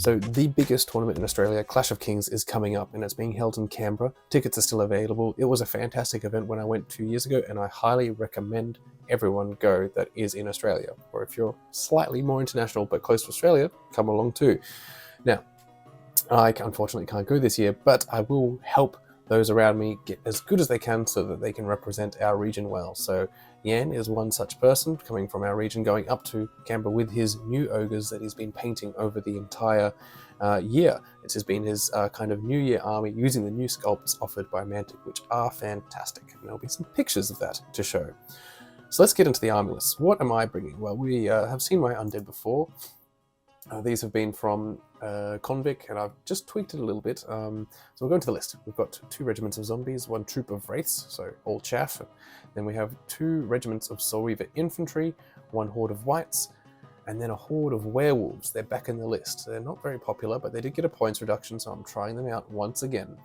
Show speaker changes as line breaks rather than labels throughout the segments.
So the biggest tournament in Australia, Clash of Kings, is coming up and it's being held in Canberra. Tickets are still available. It was a fantastic event when I went 2 years ago, and I highly recommend everyone go that is in Australia. Or if you're slightly more international but close to Australia, come along too. Now, I unfortunately can't go this year, but I will help those around me get as good as they can so that they can represent our region well. So Yan is one such person coming from our region, going up to Canberra with his new ogres that he's been painting over the entire year. It has been his kind of New Year army using the new sculpts offered by Mantic, which are fantastic. And there'll be some pictures of that to show. So let's get into the army list. What am I bringing? Well, we have seen my Undead before. These have been from Convict, and I've just tweaked it a little bit. So we'll go into the list. We've got 2 regiments of zombies, 1 troop of wraiths, so all chaff. Then we have 2 regiments of Soul Reaver infantry, 1 horde of wights, and then a horde of werewolves. They're back in the list. They're not very popular, but they did get a points reduction, so I'm trying them out once again.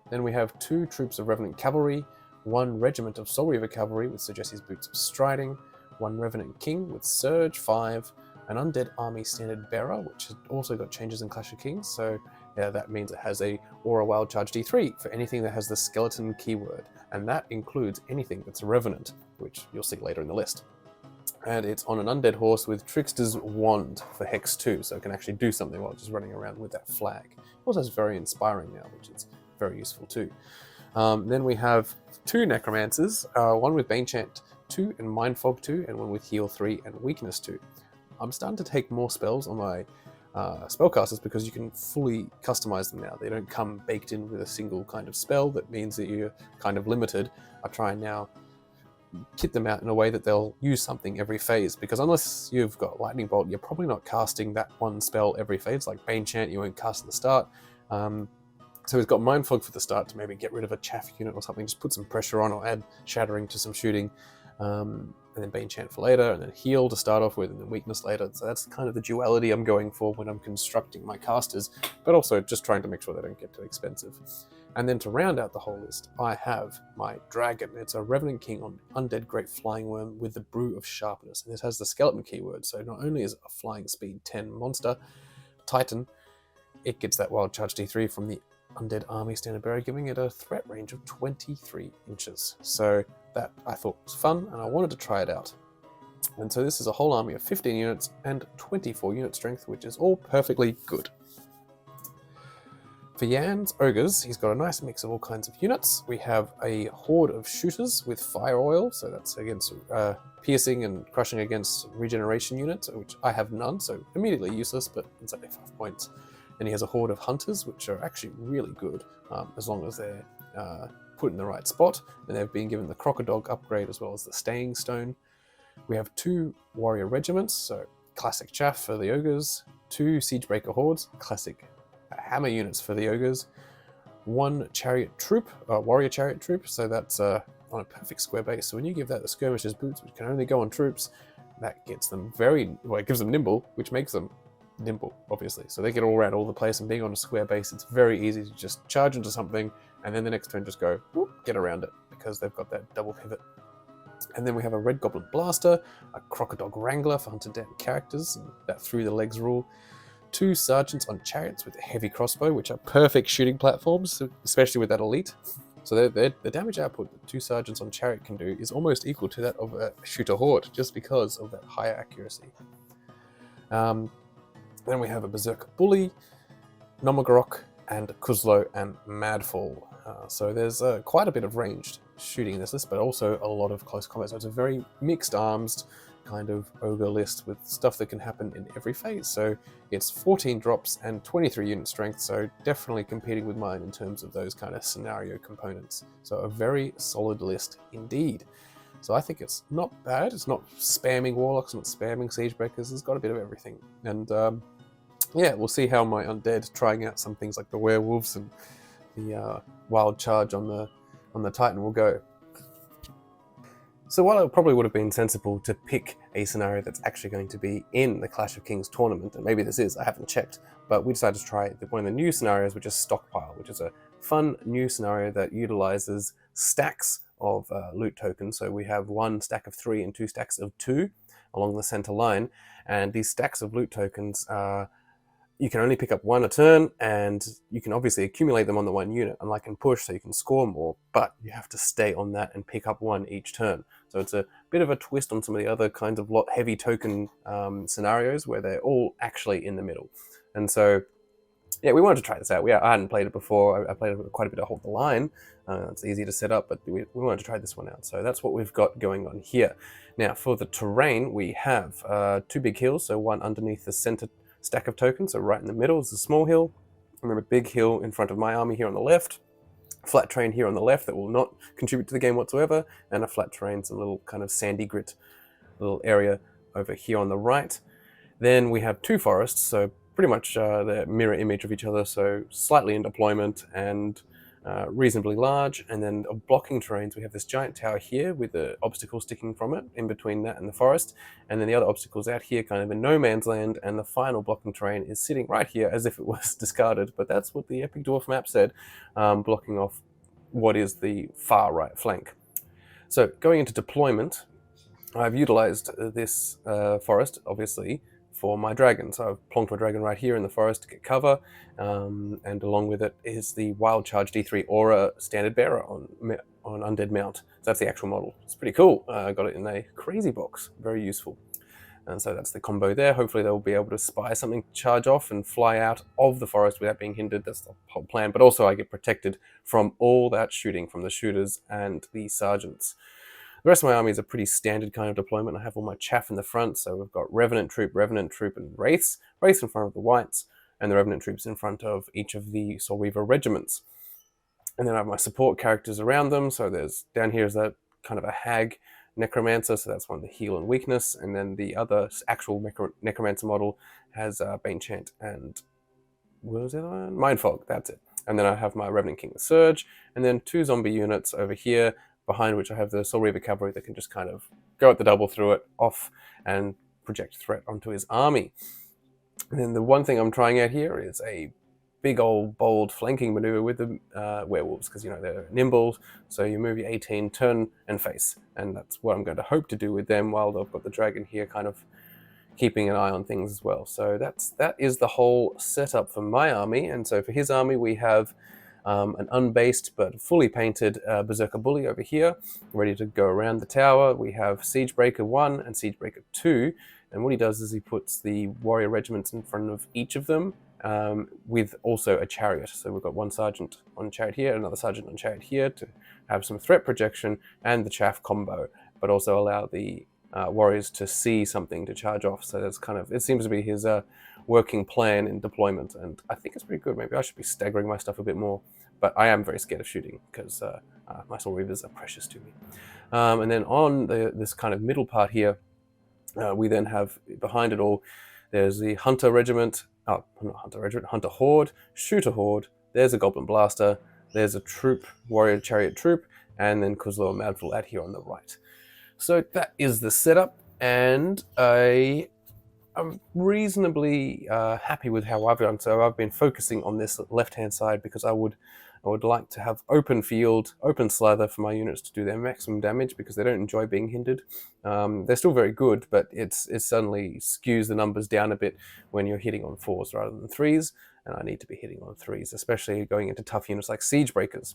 Then we have 2 troops of Revenant cavalry, 1 regiment of Soul Reaver cavalry with Sir Jesse's Boots of Striding, 1 Revenant king with Surge 5, an Undead Army Standard Bearer, which has also got changes in Clash of Kings, so yeah, that means it has a Aura Wild Charge D3 for anything that has the skeleton keyword, and that includes anything that's a Revenant, which you'll see later in the list. And it's on an Undead horse with Trickster's Wand for Hex 2, so it can actually do something while just running around with that flag. It also is very inspiring now, which is very useful too. Then we have 2 Necromancers, one with Banechant 2 and Mindfog 2, and one with Heal 3 and Weakness 2. I'm starting to take more spells on my spellcasters because you can fully customize them now. They don't come baked in with a single kind of spell. That means that you're kind of limited. I try and now kit them out in a way that they'll use something every phase, because unless you've got Lightning Bolt, you're probably not casting that one spell every phase. Like Banechant, you won't cast at the start. So we've got Mindfog for the start to maybe get rid of a chaff unit or something, just put some pressure on or add Shattering to some shooting. And then Banechant for later, and then Heal to start off with, and then Weakness later. So that's kind of the duality I'm going for when I'm constructing my casters, but also just trying to make sure they don't get too expensive. And then to round out the whole list, I have my Dragon. It's a Revenant King on Undead Great Flying Worm with the Brew of Sharpness, and it has the skeleton keyword, so not only is it a flying speed 10 monster, Titan, it gets that Wild Charge D3 from the Undead Army Standard Bearer, giving it a threat range of 23 inches. So that I thought was fun, and I wanted to try it out. And so this is a whole army of 15 units and 24 unit strength, which is all perfectly good. For Yan's Ogres, he's got a nice mix of all kinds of units. We have a horde of shooters with fire oil, so that's against piercing and crushing against regeneration units, which I have none, so immediately useless, but it's only 5 points. And he has a horde of hunters, which are actually really good, as long as they're put in the right spot, and they've been given the Crocodog upgrade as well as the Staying Stone. We have 2 warrior regiments, so classic chaff for the ogres, 2 Siegebreaker hordes, classic hammer units for the ogres, 1 chariot troop, warrior chariot troop, so that's on a perfect square base. So when you give that the skirmisher's boots, which can only go on troops, that gets them it gives them nimble, which makes them nimble, obviously. So they get all around all the place, and being on a square base, it's very easy to just charge into something, and then the next turn just go, whoop, get around it, because they've got that double pivot. And then we have a Red Goblin Blaster, a Crocodog Wrangler for Hunter Down characters, and that through the legs rule, 2 Sergeants on Chariots with a heavy crossbow, which are perfect shooting platforms, especially with that elite. So the damage output that 2 Sergeants on Chariot can do is almost equal to that of a Shooter Horde, just because of that higher accuracy. Then we have a Berserker Bully, Nomagorok, and Kuzlo and Madfall. So there's quite a bit of ranged shooting in this list, but also a lot of close combat. So it's a very mixed arms kind of ogre list with stuff that can happen in every phase. So it's 14 drops and 23 unit strength, so definitely competing with mine in terms of those kind of scenario components. So a very solid list indeed. So I think it's not bad. It's not spamming Warlocks, not spamming Siegebreakers. It's got a bit of everything. And yeah, we'll see how my Undead, trying out some things like the Werewolves and the Wild Charge on the Titan will go. So while it probably would have been sensible to pick a scenario that's actually going to be in the Clash of Kings tournament, and maybe this is, I haven't checked, but we decided to try one of the new scenarios, which is Stockpile, which is a fun new scenario that utilizes stacks of loot tokens. So we have 1 stack of 3 and 2 stacks of 2 along the center line, and these stacks of loot tokens you can only pick up one a turn, and you can obviously accumulate them on the one unit, unlike in push, so you can score more, but you have to stay on that and pick up one each turn. So it's a bit of a twist on some of the other kinds of heavy token scenarios where they're all actually in the middle. And so, yeah, we wanted to try this out. I hadn't played it before. I played it quite a bit of Hold the Line. It's easy to set up, but we wanted to try this one out. So that's what we've got going on here. Now, for the terrain, we have 2 big hills, so one underneath the center stack of tokens, so right in the middle is a small hill, and then a big hill in front of my army here on the left, flat terrain here on the left that will not contribute to the game whatsoever, and a flat terrain, some little kind of sandy grit little area over here on the right. Then we have 2 forests, so pretty much the mirror image of each other, so slightly in deployment and reasonably large. And then of blocking terrains, we have this giant tower here with the obstacle sticking from it in between that and the forest, and then the other obstacles out here kind of in no man's land, and the final blocking terrain is sitting right here as if it was discarded, but that's what the Epic Dwarf map said, blocking off what is the far right flank. So going into deployment, I've utilized this forest, obviously, for my dragon. So I've plonked my dragon right here in the forest to get cover, and along with it is the Wild Charge D3 Aura Standard Bearer on Undead Mount. So that's the actual model. It's pretty cool. I got it in a crazy box, very useful. And so that's the combo there. Hopefully they'll be able to spy something, charge off, and fly out of the forest without being hindered. That's the whole plan. But also I get protected from all that shooting from the shooters and the sergeants. The rest of my army is a pretty standard kind of deployment. I have all my chaff in the front, so we've got Revenant Troop, and Wraiths. Wraiths in front of the Whites, and the Revenant Troops in front of each of the Soul Reaver regiments. And then I have my support characters around them, so there's, down here is that kind of a Hag Necromancer, so that's one of the heal and weakness, and then the other actual Necromancer model has Banechant and, what was the other one? Mindfog, that's it. And then I have my Revenant King the Surge, and then 2 zombie units over here, behind which I have the Soul Reaver Cavalry that can just kind of go at the double through it, off, and project threat onto his army. And then the one thing I'm trying out here is a big old bold flanking maneuver with the werewolves, because, you know, they're nimble, so you move your 18, turn and face, and that's what I'm going to hope to do with them, while I've got the dragon here kind of keeping an eye on things as well. So that is the whole setup for my army. And so for his army, we have an unbased but fully painted Berserker Bully over here, ready to go around the tower. We have Siegebreaker 1 and Siegebreaker 2, and what he does is he puts the warrior regiments in front of each of them, with also a chariot. So we've got one sergeant on chariot here, another sergeant on chariot here to have some threat projection and the chaff combo, but also allow the warriors to see something to charge off. So that's kind of, it seems to be his working plan in deployment, and I think it's pretty good. Maybe I should be staggering my stuff a bit more, but I am very scared of shooting because my Soul Reavers are precious to me. And then on this kind of middle part here, we then have behind it all, there's the Hunter Regiment, not Hunter Regiment, Hunter Horde, Shooter Horde, there's a Goblin Blaster, there's a troop, Warrior Chariot Troop, and then Kuzlo and Madful out here on the right. So that is the setup, and I'm reasonably happy with how I've done. So I've been focusing on this left-hand side because I would like to have open field, open slather for my units to do their maximum damage, because they don't enjoy being hindered. They're still very good, but it suddenly skews the numbers down a bit when you're hitting on 4s rather than 3s, and I need to be hitting on 3s, especially going into tough units like Siege Breakers.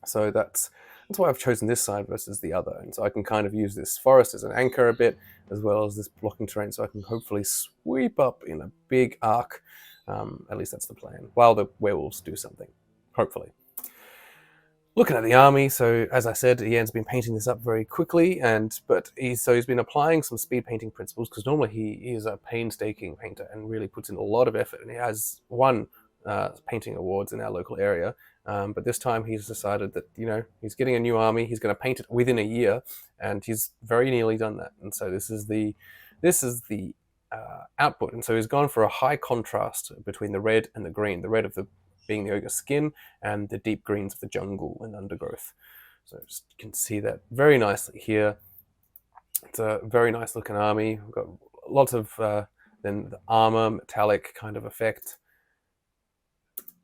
So that's why I've chosen this side versus the other, and so I can kind of use this forest as an anchor a bit, as well as this blocking terrain, so I can hopefully sweep up in a big arc. At least that's the plan, while the werewolves do something, hopefully. Looking at the army, so as I said, Ian's been painting this up very quickly, but he's been applying some speed painting principles, because normally he is a painstaking painter and really puts in a lot of effort, and he has won painting awards in our local area. But this time he's decided that, you know, he's getting a new army, he's going to paint it within a year, and he's very nearly done that. And so this is the output. And so he's gone for a high contrast between the red and the green. The red being the ogre skin, and the deep greens of the jungle and undergrowth. So just, you can see that very nicely here. It's a very nice looking army. We've got lots of then the armor metallic kind of effect.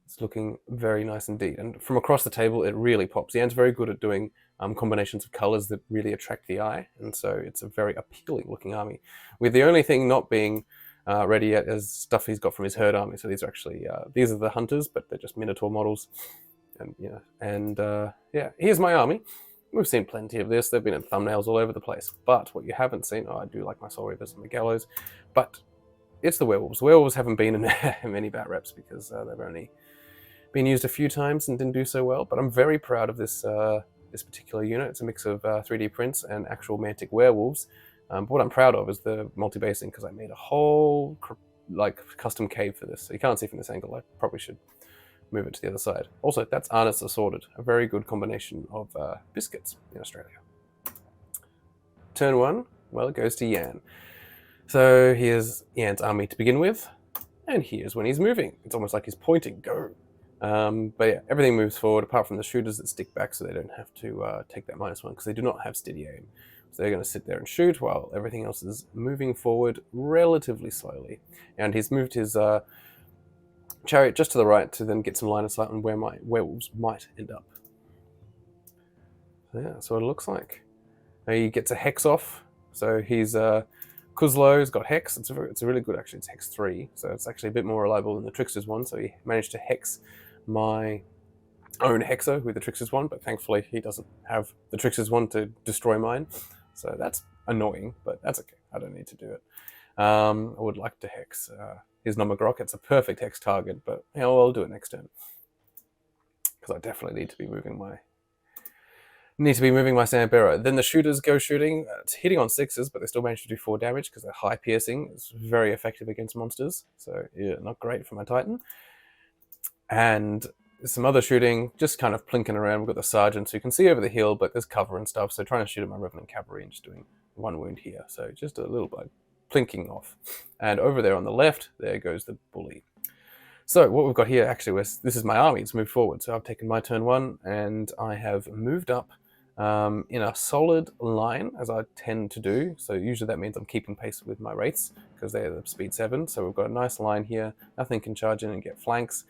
It's looking very nice indeed, and from across the table it really pops. Ian's very good at doing combinations of colors that really attract the eye, and so it's a very appealing looking army, with the only thing not being ready as stuff he's got from his herd army. So these are actually these are the hunters, but they're just minotaur models. And yeah, here's my army. We've seen plenty of this. They've been in thumbnails all over the place. But what you haven't seen, I do like my Soul Reavers and the Gallows, but it's the werewolves. Werewolves haven't been in many bat reps because they've only been used a few times and didn't do so well. But I'm very proud of this this particular unit. It's a mix of 3D prints and actual Mantic werewolves. But what I'm proud of is the multi-basing, because I made a whole custom cave for this. So you can't see from this angle. I probably should move it to the other side. Also, that's Ardness Assorted, a very good combination of biscuits in Australia. Turn 1, well, it goes to Yan. So here's Yan's army to begin with, and here's when he's moving. It's almost like he's pointing, go. But yeah, everything moves forward apart from the shooters that stick back so they don't have to take that -1 because they do not have steady aim. So they're going to sit there and shoot while everything else is moving forward relatively slowly. And he's moved his chariot just to the right to then get some line of sight on where my werewolves might end up. So yeah, that's what it looks like. He gets a hex off. So he's Kuzlo's got hex. It's a really good, actually. It's hex 3, so it's actually a bit more reliable than the Trickster's one. So he managed to hex my own hexer with the Trickster's one, but thankfully he doesn't have the Trickster's one to destroy mine. So that's annoying, but that's okay. I don't need to do it. I would like to hex his Nomogrok. It's a perfect hex target, but you know, I'll do it next turn because I definitely need to be moving my Sandbarrow. Then the shooters go shooting. It's hitting on 6s, but they still manage to do 4 damage because they're high piercing. It's very effective against monsters, so yeah, not great for my Titan. And some other shooting, just kind of plinking around. We've got the sergeants who can see over the hill, but there's cover and stuff, so trying to shoot at my Revenant Cavalry and just doing 1 wound here. So just a little bit plinking off. And over there on the left, there goes the bully. So what we've got here, actually, this is my army. It's moved forward. So I've taken my turn 1, and I have moved up in a solid line, as I tend to do. So usually that means I'm keeping pace with my wraiths, because they're the speed 7. So we've got a nice line here. Nothing can charge in and get flanks.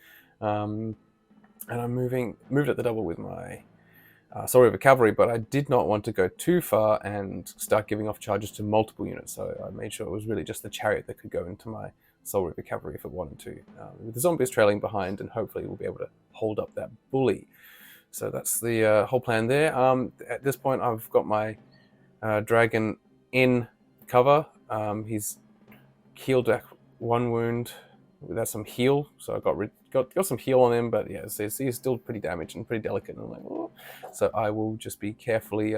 And I'm moved at the double with my Soul Reaver Cavalry, but I did not want to go too far and start giving off charges to multiple units. So I made sure it was really just the chariot that could go into my Soul Reaver Cavalry if it wanted to, with the zombies trailing behind, and hopefully we'll be able to hold up that bully. So that's the whole plan there. At this point, I've got my dragon in cover. He's healed back 1 wound. That's some heal, so I got some heal on him, but yeah, so he's still pretty damaged and pretty delicate. And I'm like, oh. So I will just be carefully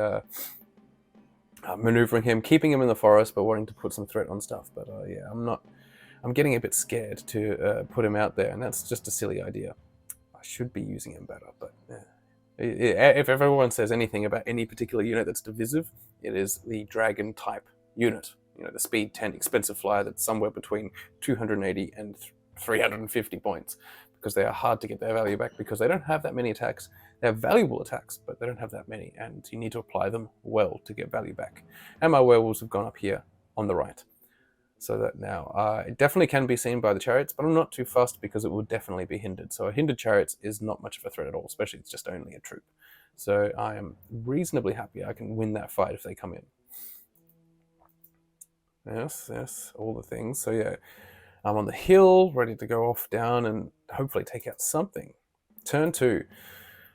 maneuvering him, keeping him in the forest, but wanting to put some threat on stuff. But yeah, I'm getting a bit scared to put him out there, and that's just a silly idea. I should be using him better, but yeah. If everyone says anything about any particular unit that's divisive, it is the dragon type unit. You know, the speed 10 expensive flyer that's somewhere between 280 and 350 points, because they are hard to get their value back because they don't have that many attacks. They have valuable attacks, but they don't have that many, and you need to apply them well to get value back. And my werewolves have gone up here on the right. So that now it definitely can be seen by the chariots, but I'm not too fussed because it will definitely be hindered. So a hindered chariots is not much of a threat at all, especially it's just only a troop. So I am reasonably happy I can win that fight if they come in. Yes, all the things. So yeah, I'm on the hill, ready to go off down and hopefully take out something. Turn 2.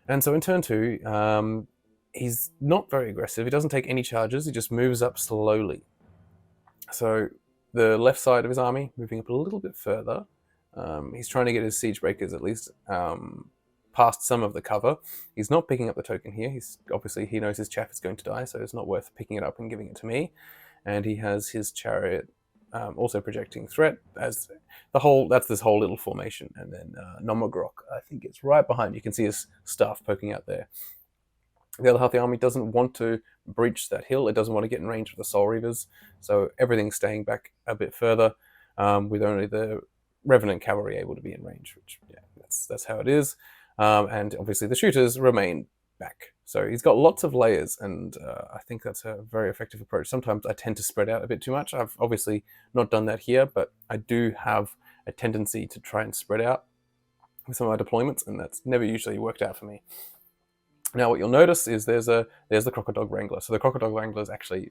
And so in turn 2, he's not very aggressive. He doesn't take any charges. He just moves up slowly. So the left side of his army, moving up a little bit further. He's trying to get his siege breakers at least past some of the cover. He's not picking up the token here. Obviously he knows his chaff is going to die, so it's not worth picking it up and giving it to me. And he has his chariot also projecting threat as that's this whole little formation. And then Nomogrok, I think it's right behind. You can see his staff poking out there. The other half of the army doesn't want to breach that hill. It doesn't want to get in range of the Soul Reavers. So everything's staying back a bit further, with only the Revenant Cavalry able to be in range, which, yeah, that's how it is. And obviously the shooters remain back. So he's got lots of layers, and I think that's a very effective approach. Sometimes I tend to spread out a bit too much. I've obviously not done that here, but I do have a tendency to try and spread out with some of my deployments, and that's never usually worked out for me. Now what you'll notice is there's the Crocodile Wrangler. So the Crocodile Wrangler is actually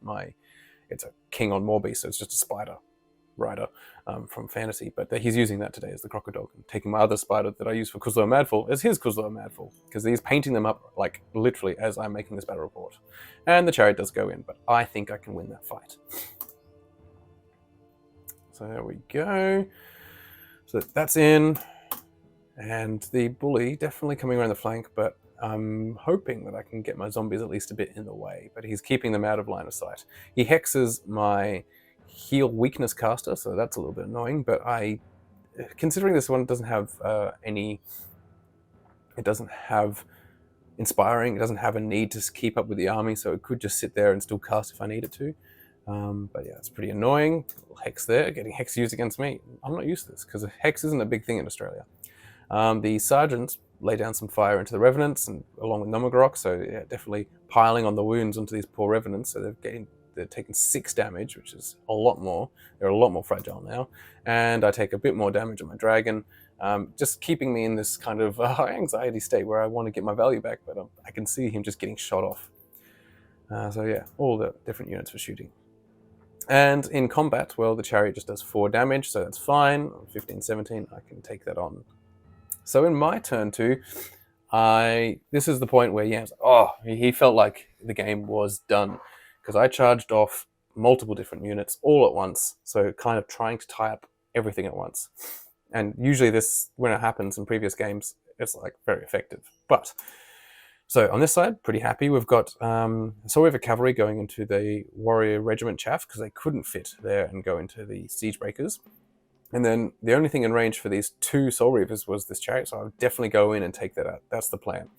it's a king on Morby, so it's just a spider. rider from Fantasy, but he's using that today as the crocodile, and taking my other spider that I use for 𝙤𝙧𝙚𝙨 as his 𝙤𝙧𝙚𝙨, because he's painting them up like literally as I'm making this battle report. And the chariot does go in, but I think I can win that fight. So there we go. So that's in, and the bully definitely coming around the flank, but I'm hoping that I can get my zombies at least a bit in the way, but he's keeping them out of line of sight. He hexes my heal weakness caster, so that's a little bit annoying, but considering this one doesn't have it doesn't have inspiring, it doesn't have a need to keep up with the army, so it could just sit there and still cast if I need it to. But yeah, it's pretty annoying. Hex there, getting hex used against me. I'm not used to this, because hex isn't a big thing in Australia. The sergeants lay down some fire into the revenants, and along with 𝙤𝙧𝙚𝙚, so yeah, definitely piling on the wounds onto these poor revenants, so they're taking 6 damage, which is a lot more. They're a lot more fragile now. And I take a bit more damage on my dragon, just keeping me in this kind of anxiety state where I want to get my value back, but I can see him just getting shot off. So yeah, all the different units for shooting. And in combat, well, the chariot just does 4 damage, so that's fine. 15, 17, I can take that on. So in my turn 2, this is the point where Yam's he felt like the game was done, because I charged off multiple different units all at once, so kind of trying to tie up everything at once. And usually this, when it happens in previous games, it's like very effective. But so on this side, pretty happy. We've got so we have a cavalry going into the warrior regiment chaff, because they couldn't fit there and go into the siege breakers. And then the only thing in range for these 2 Soul Reavers was this chariot, so I would definitely go in and take that out. That's the plan.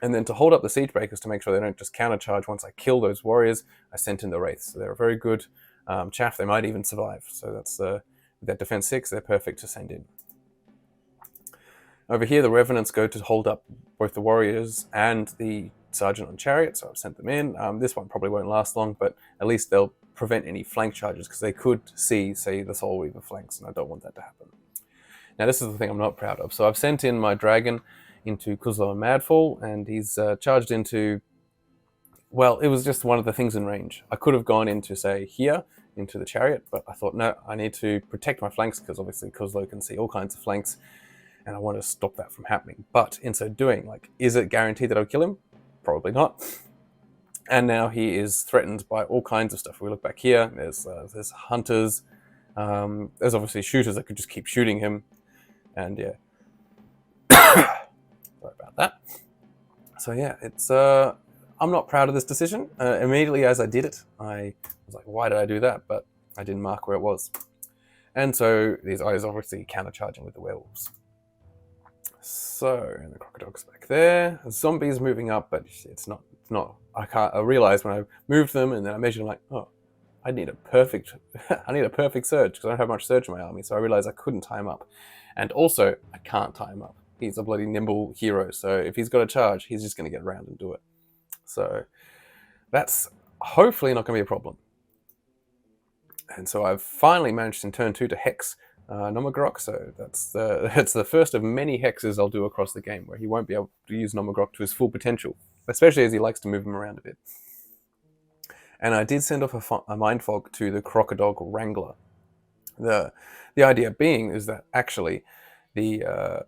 And then to hold up the siege breakers, to make sure they don't just countercharge once I kill those warriors, I sent in the wraiths. So they're a very good chaff. They might even survive. So that's with that defense 6, they're perfect to send in. Over here, the revenants go to hold up both the warriors and the sergeant on chariot, so I've sent them in. This one probably won't last long, but at least they'll prevent any flank charges, because they could see, say, the Soul Reaver flanks, and I don't want that to happen. Now, this is the thing I'm not proud of. So I've sent in my dragon into 𝙤𝙧𝙚𝙚𝙨, and he's charged into, well, it was just one of the things in range. I could have gone into, say, here, into the chariot, but I thought, no, I need to protect my flanks, because obviously 𝙤𝙧 can see all kinds of flanks, and I want to stop that from happening. But in so doing, like, is it guaranteed that I'll kill him? Probably not. And now he is threatened by all kinds of stuff. If we look back here, there's hunters, there's obviously shooters that could just keep shooting him, and yeah. Sorry about that. So yeah, it's I'm not proud of this decision. Immediately as I did it, I was like, why did I do that? But I didn't mark where it was. And so these guys obviously countercharging with the werewolves. So, and the crocodile's back there. The zombies moving up, but it's not. I realized when I moved them, and then I measured, I'm like, oh, I need a perfect surge, because I don't have much surge in my army. So I realized I couldn't tie him up, and also I can't tie him up. He's a bloody nimble hero, so if he's got a charge, he's just going to get around and do it. So that's hopefully not going to be a problem. And so I've finally managed in turn 2 to hex 𝙤𝙧𝙚𝙚, so that's the first of many hexes I'll do across the game, where he won't be able to use 𝙤𝙧𝙚𝙚 to his full potential, especially as he likes to move him around a bit. And I did send off a mind fog to the crocodile wrangler. The idea being is that actually the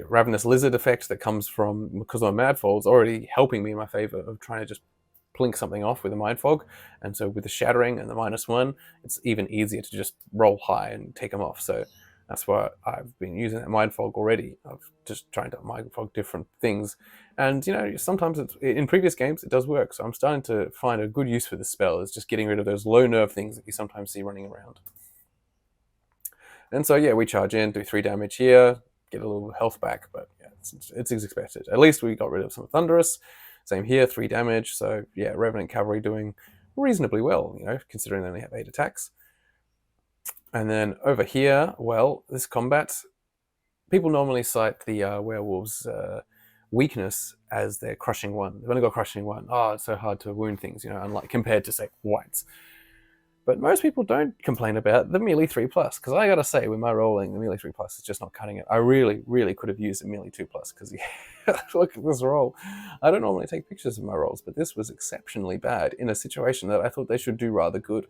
ravenous lizard effect that comes from 𝙤𝙧𝙚𝙚𝙚 is already helping me in my favor of trying to just plink something off with a mind fog, and so with the shattering and the -1, it's even easier to just roll high and take them off. So that's why I've been using that mind fog already, of just trying to mind fog different things. And sometimes in previous games it does work, so I'm starting to find a good use for this spell, is just getting rid of those low nerve things that you sometimes see running around. And so yeah, we charge in, do 3 damage here, get a little health back, but yeah, it's expected. At least we got rid of some thunderous. Same here, 3 damage. So yeah, Revenant Cavalry doing reasonably well, considering they only have 8 attacks. And then over here, well, this combat, people normally cite the werewolves' weakness as their crushing 1. They've only got crushing 1. Oh, it's so hard to wound things, unlike compared to, say, whites. But most people don't complain about the melee 3+, because I gotta say, with my rolling, the melee 3+ is just not cutting it. I really, really could have used a melee 2+, because look at this roll. I don't normally take pictures of my rolls, but this was exceptionally bad in a situation that I thought they should do rather good.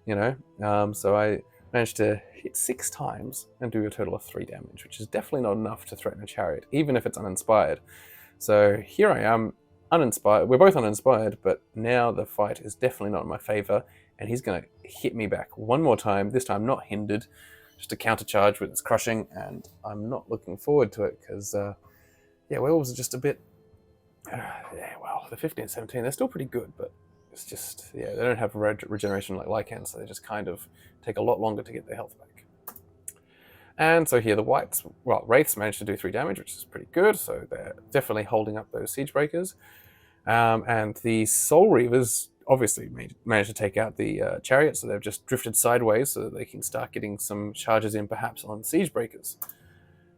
you know. So I managed to hit 6 times and do a total of 3 damage, which is definitely not enough to threaten a chariot, even if it's uninspired. So here I am, uninspired. We're both uninspired, but now the fight is definitely not in my favor, and he's going to hit me back one more time, this time not hindered, just a countercharge with its crushing, and I'm not looking forward to it because, yeah, werewolves are just a bit, yeah, well, the 15 and 17, they're still pretty good, but it's just, yeah, they don't have regeneration like lichen, so they just kind of take a lot longer to get their health back. And so here the whites, well, wraiths managed to do 3 damage, which is pretty good, so they're definitely holding up those siege breakers. And the soul reavers obviously managed to take out the chariot, so they've just drifted sideways so that they can start getting some charges in perhaps on siege breakers.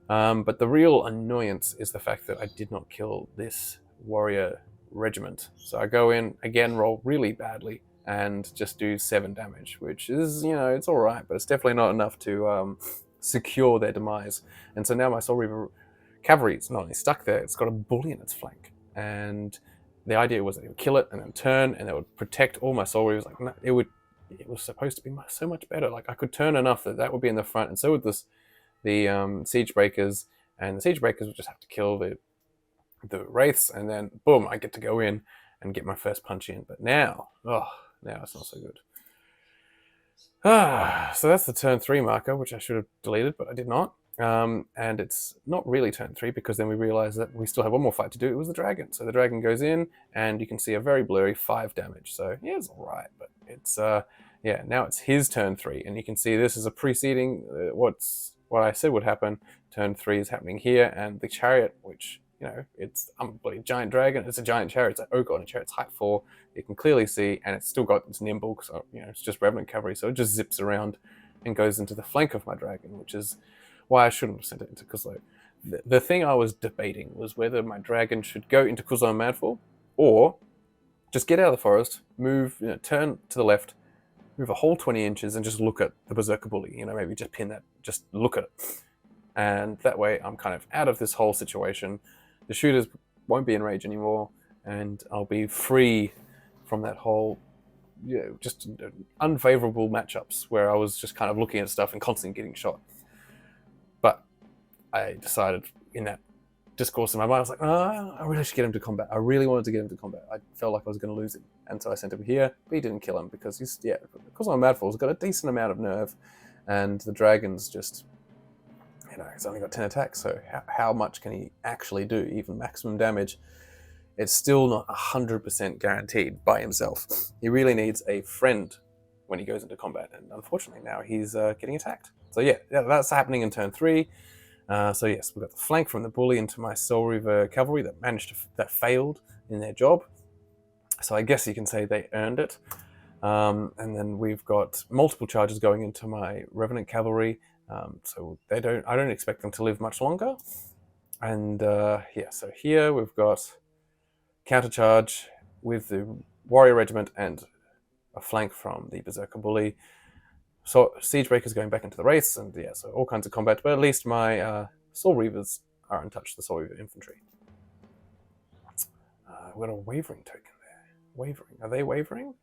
But the real annoyance is the fact that I did not kill this warrior regiment. So I go in, again, roll really badly, and just do 7 damage, which is, you know, it's all right, but it's definitely not enough to secure their demise. And so now my Soul Reaver cavalry is not only stuck there, it's got a bully in its flank. And the idea was that it would kill it and then turn, and it would protect all my Soul Reavers. Like, no, it was supposed to be so much better. Like, I could turn enough that that would be in the front, and so would the siege breakers, and the siege breakers would just have to kill the wraiths, and then boom, I get to go in and get my first punch in. But now, oh, now it's not so good. So that's the turn 3 marker, which I should have deleted, but I did not. And it's not really turn 3 because then we realize that we still have one more fight to do. It was the dragon. So the dragon goes in, and you can see a very blurry 5 damage. So yeah, it's all right, but it's yeah, now it's his turn 3, and you can see this is a preceding what I said would happen. Turn 3 is happening here, and the chariot, which, you know, it's a bloody giant dragon. It's a giant chariot. It's an ogre on a chariot. It's height 4. You can clearly see, and it's still got its nimble, so, you know, it's just revenant cavalry, so it just zips around and goes into the flank of my dragon, which is why I shouldn't have sent it into Kuslo. The thing I was debating was whether my dragon should go into Kuslo and Madfall, or just get out of the forest, move, you know, turn to the left, move a whole 20 inches, and just look at the Berserker Bully. You know, maybe just pin that, just look at it. And that way I'm kind of out of this whole situation. The shooters won't be in rage anymore, and I'll be free from that whole, you know, just unfavorable matchups where I was just kind of looking at stuff and constantly getting shot. But I decided in that discourse in my mind, I was like, oh, I really should get him to combat. I really wanted to get him to combat. I felt like I was going to lose him. And so I sent him here, but he didn't kill him because he's, yeah, because I'm Madfall's got a decent amount of nerve, and the dragon's just, you know, he's only got 10 attacks, so how much can he actually do, even maximum damage? It's still not 100% guaranteed by himself. He really needs a friend when he goes into combat, and unfortunately now he's getting attacked. So yeah, that's happening in turn 3. So yes, we've got the flank from the bully into my Soul Reaver cavalry that failed in their job. So I guess you can say they earned it. And then we've got multiple charges going into my Revenant cavalry. So I don't expect them to live much longer. And yeah, so here we've got countercharge with the warrior regiment and a flank from the Berserker Bully. So siege breakers going back into the race, and yeah, so all kinds of combat. But at least my Soul Reavers are untouched, the Soul Reaver infantry. We've got a wavering token there. Wavering. Are they wavering?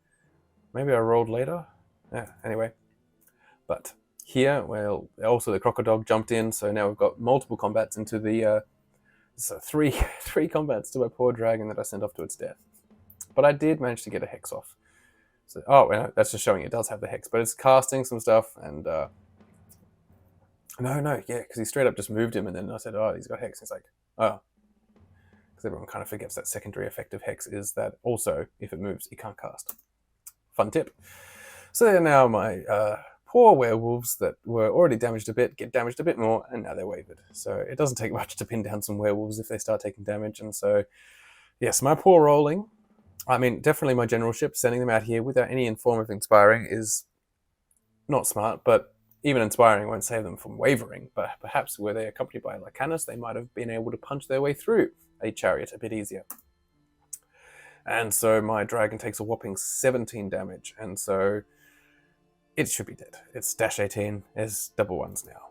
Maybe I rolled later. Yeah, anyway. But here, well, also the crocodile jumped in, so now we've got multiple combats into the so three combats to my poor dragon that I sent off to its death. But I did manage to get a hex off. So, oh, and that's just showing it does have the hex, but it's casting some stuff, and no, yeah, because he straight up just moved him, and then I said, oh, he's got hex. He's like, oh, because everyone kind of forgets that secondary effect of hex is that also if it moves, it can't cast. Fun tip. So now my poor werewolves that were already damaged a bit get damaged a bit more, and now they're wavered. So it doesn't take much to pin down some werewolves if they start taking damage. And so, yes, my poor rolling. I mean, definitely my generalship, sending them out here without any form of inspiring is not smart, but even inspiring won't save them from wavering. But perhaps were they accompanied by Lycanus, they might have been able to punch their way through a chariot a bit easier. And so my dragon takes a whopping 17 damage, and so it should be dead. It's -18, it's double ones now.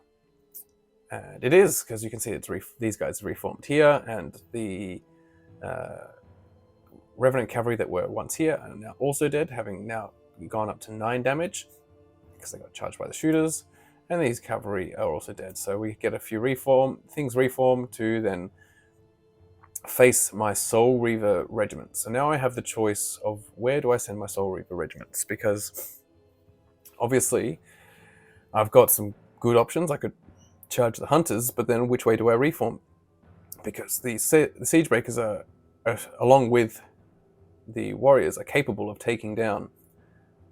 And it is, because you can see it's these guys reformed here, and the Revenant cavalry that were once here are now also dead, having now gone up to 9 damage. because they got charged by the shooters, and these cavalry are also dead. So we get a few things reform to then face my Soul Reaver regiment. So now I have the choice of where do I send my Soul Reaver regiments, because obviously I've got some good options. I could charge the hunters, but then which way do I reform? Because the siege breakers are, along with the warriors, are capable of taking down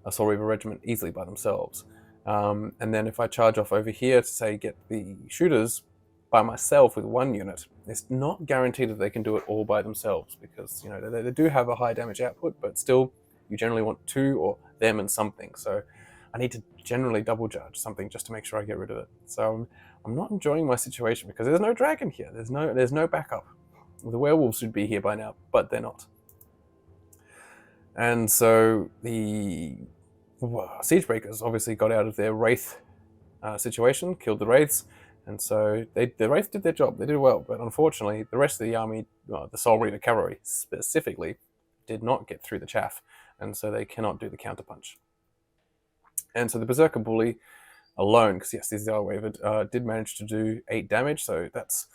a Soul Reaver regiment easily by themselves. And then if I charge off over here to say get the shooters by myself with one unit, it's not guaranteed that they can do it all by themselves, because you know they do have a high damage output, but still you generally want two or them and something. So I need to generally double charge something just to make sure I get rid of it. So I'm not enjoying my situation because there's no dragon here. There's no backup. The werewolves should be here by now, but they're not. And so the siege breakers obviously got out of their wraith situation, killed the wraiths, and so the wraiths did their job. They did well, but unfortunately, the rest of the army, the Soul Reaver cavalry specifically, did not get through the chaff, and so they cannot do the counterpunch. And so the Berserker Bully alone, because yes, these are wavered, did manage to do 8 damage. So that's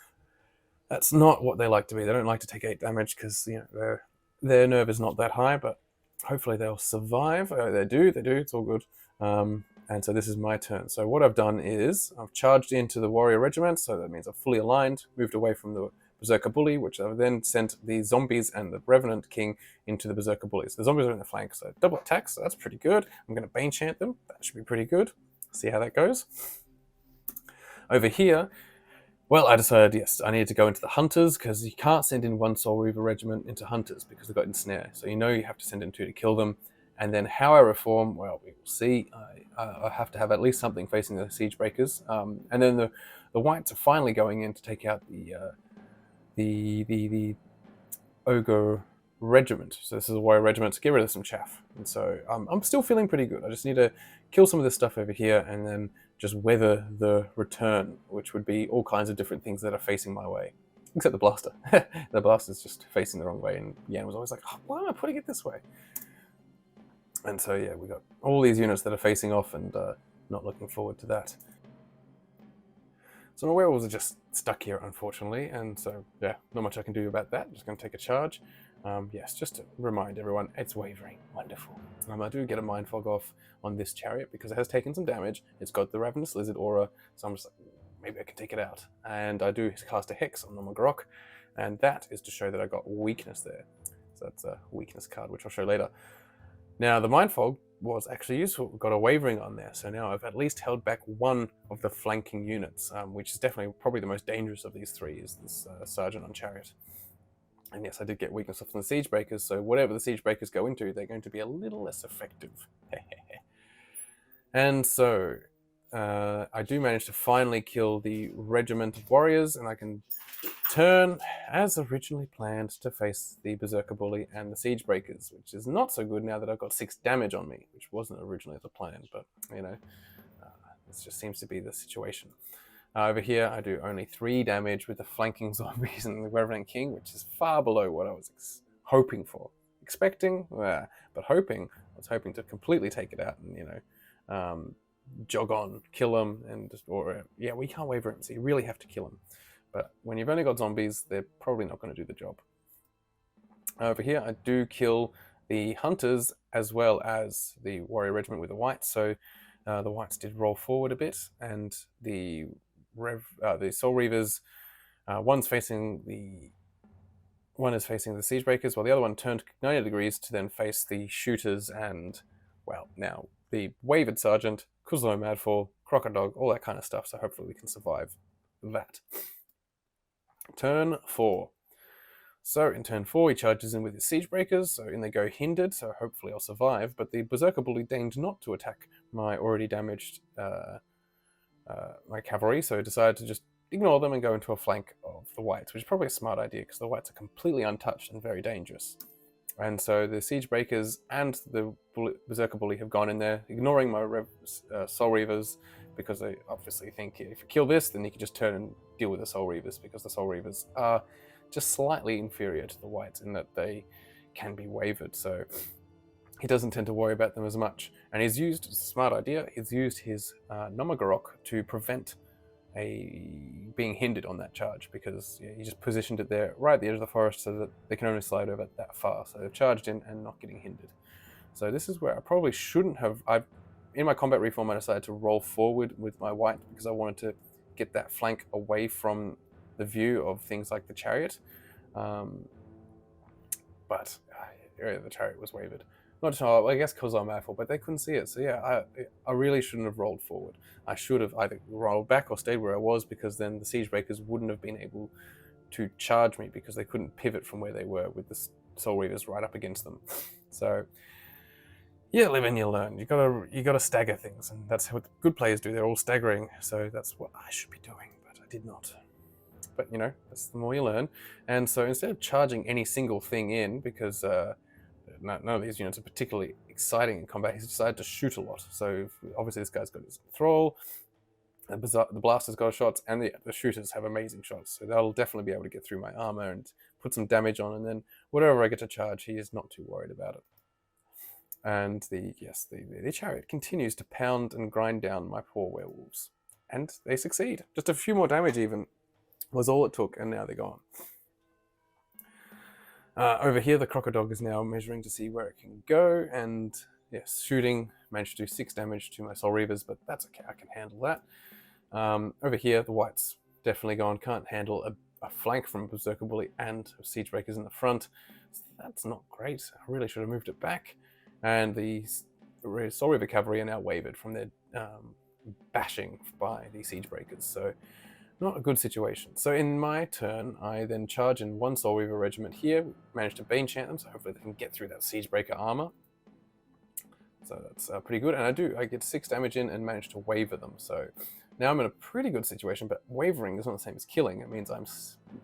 not what they like to be. They don't like to take 8 damage because you know their nerve is not that high, but hopefully they'll survive. They do. It's all good. And so this is my turn. So what I've done is I've charged into the warrior regiment. So that means I've fully aligned, moved away from the Berserker Bully, which I've then sent the zombies and the Revenant King into the Berserker Bullies. The zombies are in the flank, so double attacks, so that's pretty good. I'm going to Bane Chant them. That should be pretty good. See how that goes. Over here, well, I decided, yes, I needed to go into the Hunters, because you can't send in one Soul Reaver regiment into Hunters, because they've got Ensnare. So you know you have to send in 2 to kill them. And then how I reform, well, we will see. I have to have at least something facing the Siege Breakers. And then the Whites are finally going in to take out the Ogre regiment. So this is a warrior regiment to get rid of some chaff. And so I'm still feeling pretty good. I just need to kill some of this stuff over here and then just weather the return, which would be all kinds of different things that are facing my way. Except the blaster. The blaster's just facing the wrong way, and Yan was always like, oh, why am I putting it this way? And so yeah, we got all these units that are facing off, and not looking forward to that. So my werewolves are just stuck here, unfortunately, and so yeah, not much I can do about that. I'm just going to take a charge. Yes, just to remind everyone, it's wavering. Wonderful. I do get a Mind Fog off on this chariot because it has taken some damage. It's got the Ravenous Lizard aura, so I'm just like, maybe I can take it out. And I do cast a Hex on the Grok, and that is to show that I got weakness there. So that's a weakness card, which I'll show later. Now, the Mind Fog was actually useful. We've got a wavering on there, so now I've at least held back one of the flanking units, which is definitely probably the most dangerous of these 3, is this Sergeant on Chariot. And yes, I did get weakness off from the Siege Breakers, so whatever the Siege Breakers go into, they're going to be a little less effective. And so, I do manage to finally kill the Regiment of Warriors, and I can turn, as originally planned, to face the Berserker Bully and the Siege Breakers, which is not so good now that I've got 6 damage on me, which wasn't originally the plan, but, you know, this just seems to be the situation. Over here, I do only 3 damage with the flanking zombies and the Revenant King, which is far below what I was hoping for. Expecting, but hoping. I was hoping to completely take it out and, you know, jog on, kill them, and just, yeah, we can't waver him, so you really have to kill him. But when you've only got zombies, they're probably not going to do the job. Over here, I do kill the Hunters as well as the Warrior Regiment with the Whites. So the Whites did roll forward a bit, and the Soul Reavers, one is facing the Siege Breakers, while the other one turned 90 degrees to then face the Shooters and, well, now the Wavered Sergeant, Kuslo Madfall, Crocodog, all that kind of stuff. So hopefully we can survive that. Turn 4. So in turn 4, he charges in with his Siege Breakers, so in they go hindered, so hopefully I'll survive, but the Berserker Bully deigned not to attack my already damaged my cavalry, so I decided to just ignore them and go into a flank of the Whites, which is probably a smart idea because the Whites are completely untouched and very dangerous. And so the Siege Breakers and the Berserker Bully have gone in there, ignoring my Soul Reavers, because they obviously think if you kill this, then you can just turn and deal with the Soul Reavers, because the Soul Reavers are just slightly inferior to the Whites in that they can be wavered. So he doesn't tend to worry about them as much. And he's used, it's a smart idea, he's used his 𝙤𝙧𝙚𝙚 to prevent being hindered on that charge, because he just positioned it there right at the edge of the forest so that they can only slide over that far. So they've charged in and not getting hindered. So this is where I probably shouldn't have. In my combat reform, I decided to roll forward with my white because I wanted to get that flank away from the view of things like the chariot. But the chariot was wavered. Not sure, I guess because I'm AFL, but they couldn't see it. So yeah, I really shouldn't have rolled forward. I should have either rolled back or stayed where I was, because then the siege breakers wouldn't have been able to charge me because they couldn't pivot from where they were with the Soul Reavers right up against them. So yeah, live and you learn. You gotta stagger things, and that's what good players do. They're all staggering. So that's what I should be doing, but I did not. But you know, that's the more you learn. And so instead of charging any single thing in, because none of these units are particularly exciting in combat, he's decided to shoot a lot. So obviously this guy's got his thrall, the blaster's got shots, and the shooters have amazing shots. So they'll definitely be able to get through my armor and put some damage on, and then whatever I get to charge, he is not too worried about it. And the chariot continues to pound and grind down my poor werewolves. And they succeed. Just a few more damage even was all it took, and now they're gone. Over here, the crocodile is now measuring to see where it can go, and yes, shooting, managed to do 6 damage to my Soul Reavers, but that's okay, I can handle that. Over here, the white's definitely gone, can't handle a flank from Berserker Bully and Siege Breakers in the front. So that's not great, I really should have moved it back. And the Soul Reaver cavalry are now wavered from their bashing by the Siege Breakers, so not a good situation. So in my turn, I then charge in 1 Soul Reaver regiment here, manage to Bane Chant them, so hopefully they can get through that Siege Breaker armor. So that's pretty good, and I get 6 damage in and manage to waver them. So now I'm in a pretty good situation, but wavering is not the same as killing. It means I'm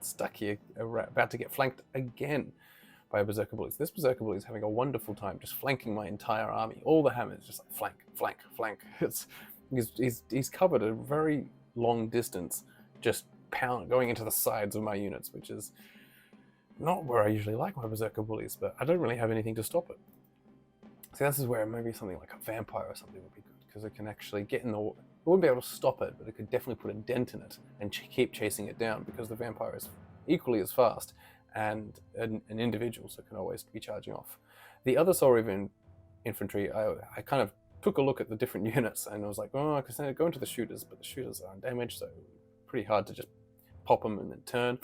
stuck here, about to get flanked again by Berserker Bullies. This Berserker Bully is having a wonderful time just flanking my entire army. All the hammers just like flank, flank, flank. He's covered a very long distance, just going into the sides of my units, which is not where I usually like my Berserker Bullies, but I don't really have anything to stop it. So this is where maybe something like a vampire or something would be good, because it can actually get in the... It wouldn't be able to stop it, but it could definitely put a dent in it and keep chasing it down, because the vampire is equally as fast and an individual, so can always be charging off. The other Soul Reaver infantry, I kind of took a look at the different units, and I was like, oh, I could go into the shooters, but the shooters are undamaged, so pretty hard to just pop them and then turn.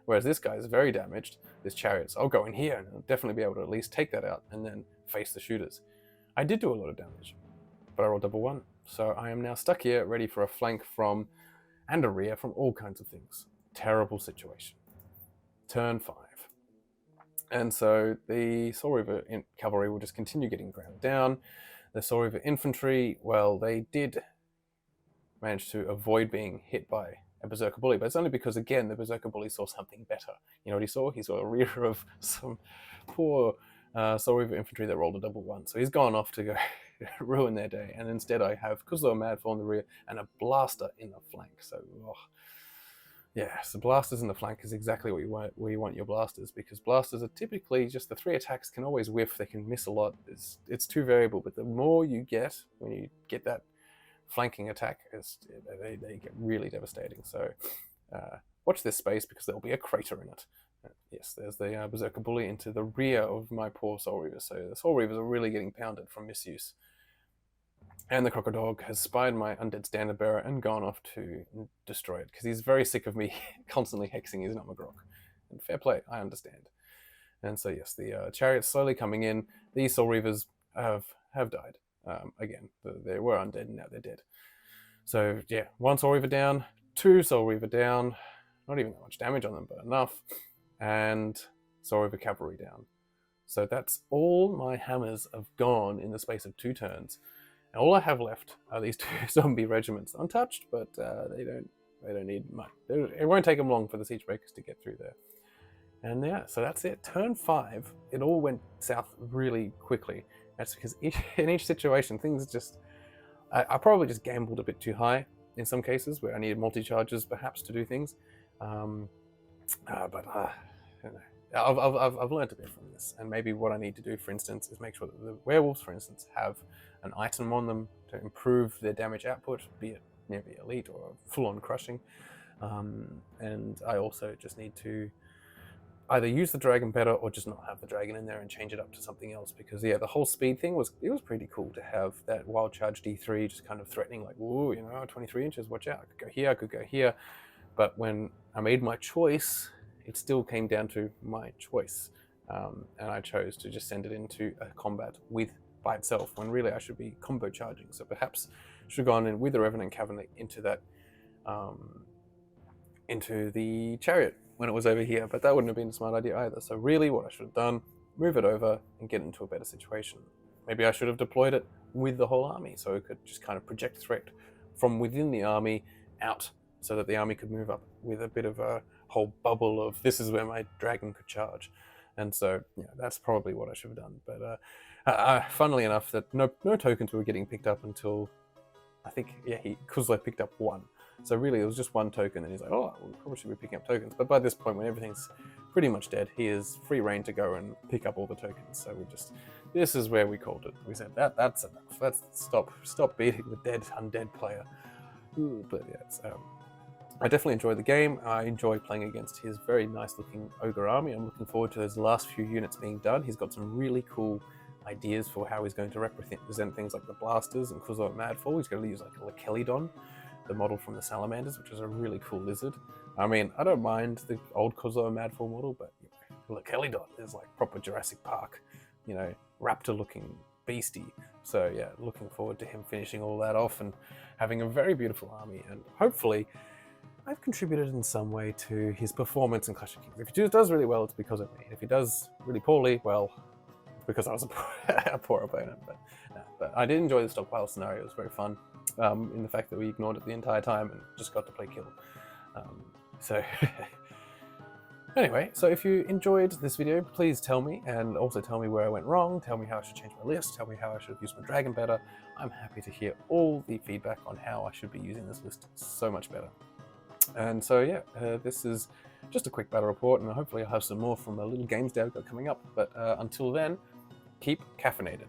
Whereas this guy is very damaged, this chariot, so I'll go in here and I'll definitely be able to at least take that out and then face the shooters. I did do a lot of damage, but I rolled double 1, so I am now stuck here, ready for a flank from, and a rear from all kinds of things. Terrible situation. Turn 5. And so the Soul Reaver cavalry will just continue getting ground down. The Soul Reaver infantry, well, they did manage to avoid being hit by a Berserker Bully, but it's only because, again, the Berserker Bully saw something better. You know what he saw? He saw a rear of some poor Soul Reaver infantry that rolled a double 1. So he's gone off to go ruin their day. And instead I have, because they're Madfall in the rear, and a blaster in the flank. So, yeah, so blasters in the flank is exactly what where you want your blasters, because blasters are typically just the 3 attacks can always whiff, they can miss a lot. It's too variable, but the more you get, when you get that flanking attack, they get really devastating. So watch this space, because there'll be a crater in it. Yes, there's the Berserker Bully into the rear of my poor Soul Reavers. So the Soul Reavers are really getting pounded from misuse. And the crocodile has spied my undead standard bearer and gone off to destroy it, because he's very sick of me constantly hexing his 𝙤𝙧𝙚𝙚. And fair play, I understand. And so yes, the chariot's slowly coming in. These Soul Reavers have died. Again, they were undead, and now they're dead. So yeah, 1 Soul Reaver down, 2 Soul Reaver down, not even that much damage on them, but enough, and Soul Reaver cavalry down. So that's all my hammers have gone in the space of 2 turns. And all I have left are these 2 zombie regiments, untouched, but they don't need much. It won't take them long for the Siege Breakers to get through there. And yeah, so that's it. Turn 5, it all went south really quickly. That's because in each situation, things just... I probably just gambled a bit too high in some cases, where I needed multi-charges perhaps to do things. You know, I've learned a bit from this, and maybe what I need to do, for instance, is make sure that the werewolves, for instance, have an item on them to improve their damage output, be it maybe elite or full-on crushing. And I also just need to either use the dragon better or just not have the dragon in there and change it up to something else, because yeah, the whole speed thing was pretty cool to have that wild charge D3 just kind of threatening, like, whoa, you know, 23 inches, watch out, I could go here, I could go here. But when I made my choice, it still came down to my choice, and I chose to just send it into a combat by itself, when really I should be combo charging. So perhaps I should have gone in with the Revenant Cavalry into that into the chariot when it was over here, but that wouldn't have been a smart idea either. So really what I should have done, move it over and get into a better situation. Maybe I should have deployed it with the whole army, so it could just kind of project threat from within the army out, so that the army could move up with a bit of a whole bubble of, this is where my dragon could charge. And so, yeah, that's probably what I should have done. But funnily enough, that no tokens were getting picked up until, I think, yeah, 𝙤𝙧𝙚 picked up one. So really, it was just one token, and he's like, oh, we probably should be picking up tokens. But by this point, when everything's pretty much dead, he is free reign to go and pick up all the tokens. So this is where we called it. We said, that's enough. Stop beating the dead undead player. Ooh, but yeah, I definitely enjoy the game. I enjoy playing against his very nice looking ogre army. I'm looking forward to those last few units being done. He's got some really cool ideas for how he's going to represent things like the blasters and 𝙊𝙧𝙚𝙨. He's going to use like a 𝙤𝙧𝙚𝙚, the model from the salamanders, which is a really cool lizard. I mean, I don't mind the old 𝙊𝙧𝙚𝙚 model, but 𝙤𝙧𝙚𝙚 is like proper Jurassic Park, you know, raptor looking beastie. So yeah, looking forward to him finishing all that off and having a very beautiful army, and hopefully I've contributed in some way to his performance in Clash of Kings. If he does really well, it's because of me. If he does really poorly, well, it's because I was a poor opponent. But I did enjoy the stockpile scenario. It was very fun, in the fact that we ignored it the entire time and just got to play kill. So anyway, so if you enjoyed this video, please tell me, and also tell me where I went wrong, tell me how I should change my list, tell me how I should have used my dragon better. I'm happy to hear all the feedback on how I should be using this list so much better. And so yeah, this is just a quick battle report, and hopefully I'll have some more from a little games dev coming up. But until then, keep caffeinated.